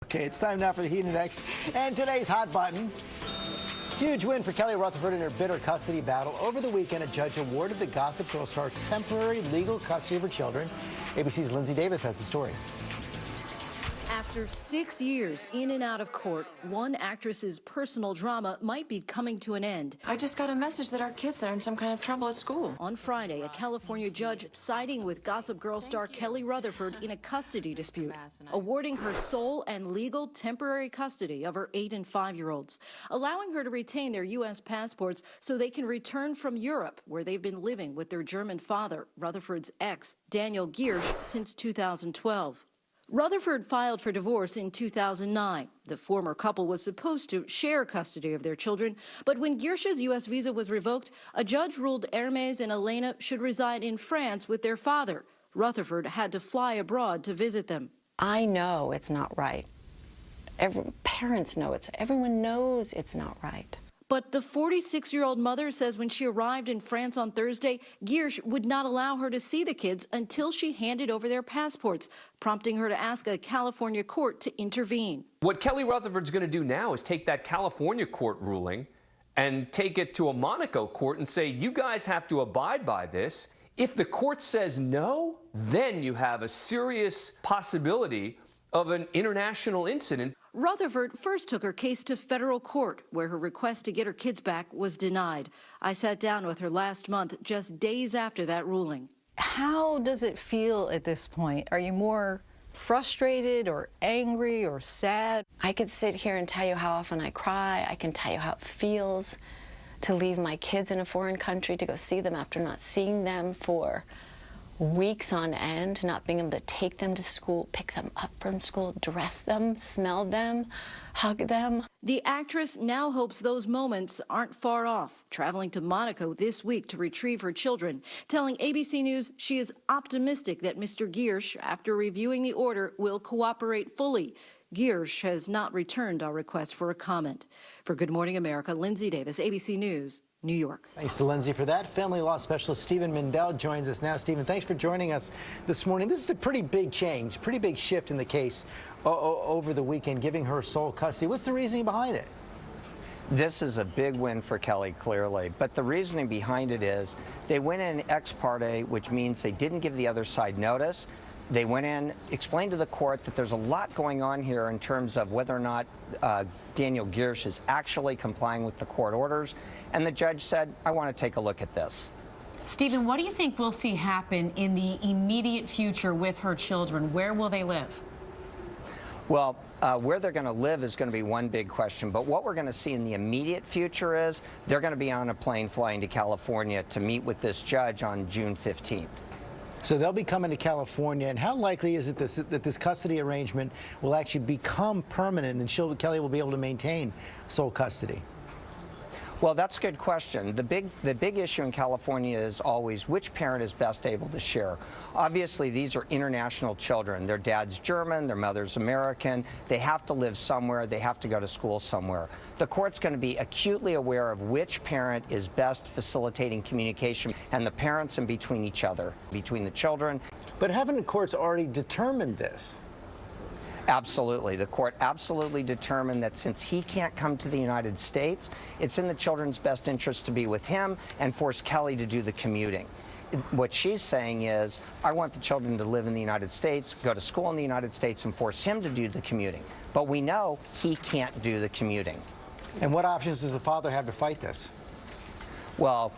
Okay, it's time now for the Heat Index and today's hot button. Huge win for Kelly Rutherford in her bitter custody battle. Over the weekend, a judge awarded the Gossip Girl star temporary legal custody of her children. ABC's Lindsay Davis has the story. After 6 years in and out of court, one actress's personal drama might be coming to an end. I just got a message that our kids are in some kind of trouble at school. On Friday, a California judge siding with Gossip Girl star Kelly Rutherford in a custody dispute, awarding her sole and legal temporary custody of her 8- and 5-year-olds, allowing her to retain their U.S. passports so they can return from Europe, where they've been living with their German father, Rutherford's ex, Daniel Giersch, since 2012. Rutherford filed for divorce in 2009. The former couple was supposed to share custody of their children, but when Giersch's U.S. visa was revoked, a judge ruled Hermes and Elena should reside in France with their father. Rutherford had to fly abroad to visit them. I know it's not right. Parents know everyone knows it's not right. But the 46-year-old mother says when she arrived in France on Thursday, Giersch would not allow her to see the kids until she handed over their passports, prompting her to ask a California court to intervene. What Kelly Rutherford's going to do now is take that California court ruling and take it to a Monaco court and say, you guys have to abide by this. If the court says no, then you have a serious possibility of an international incident. Rutherford first took her case to federal court, where her request to get her kids back was denied. I sat down with her last month, just days after that ruling. How does it feel at this point? Are you more frustrated or angry or sad? I could sit here and tell you how often I cry. I can tell you how it feels to leave my kids in a foreign country, to go see them after not seeing them for weeks on end, not being able to take them to school, pick them up from school, dress them, smell them, hug them. The actress now hopes those moments aren't far off, traveling to Monaco this week to retrieve her children, telling ABC News she is optimistic that Mr. Giersch, after reviewing the order, will cooperate fully. Giersch has not returned our request for a comment. For Good Morning America, Lindsay Davis, ABC News, New York. Thanks to Lindsay for that. Family law specialist Stephen Mindel joins us now. Stephen, thanks for joining us this morning. This is a pretty big change, pretty big shift in the case over the weekend, giving her sole custody. What's the reasoning behind it? This is a big win for Kelly, clearly, but the reasoning behind it is they went in ex parte, which means they didn't give the other side notice. They went in, explained to the court that there's a lot going on here in terms of whether or not Daniel Giersch is actually complying with the court orders, and the judge said, I want to take a look at this. Stephen, what do you think we'll see happen in the immediate future with her children? Where will they live? Well, where they're going to live is going to be one big question, but what we're going to see in the immediate future is they're going to be on a plane flying to California to meet with this judge on June 15th. So they'll be coming to California, and how likely is it that this custody arrangement will actually become permanent and Kelly will be able to maintain sole custody? Well, that's a good question. The big issue in California is always which parent is best able to share. Obviously, these are international children. Their dad's German, their mother's American. They have to live somewhere. They have to go to school somewhere. The court's going to be acutely aware of which parent is best facilitating communication and the parents in between each other, between the children. But haven't the courts already determined this? Absolutely. The court absolutely determined that since he can't come to the United States, it's in the children's best interest to be with him and force Kelly to do the commuting. What she's saying is, I want the children to live in the United States, go to school in the United States, and force him to do the commuting. But we know he can't do the commuting. And what options does the father have to fight this? Well,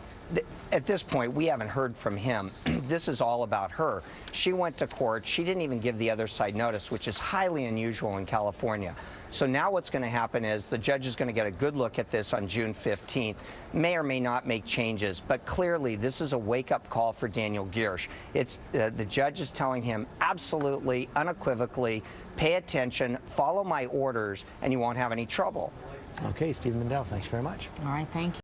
at this point, we haven't heard from him. This is all about her. She went to court. She didn't even give the other side notice, which is highly unusual in California. So now what's going to happen is the judge is going to get a good look at this on June 15th, may or may not make changes, but clearly this is a wake-up call for Daniel Giersch. It's the judge is telling him absolutely, unequivocally, pay attention, follow my orders, and you won't have any trouble. Okay, Stephen Mindel, thanks very much. All right, thank you.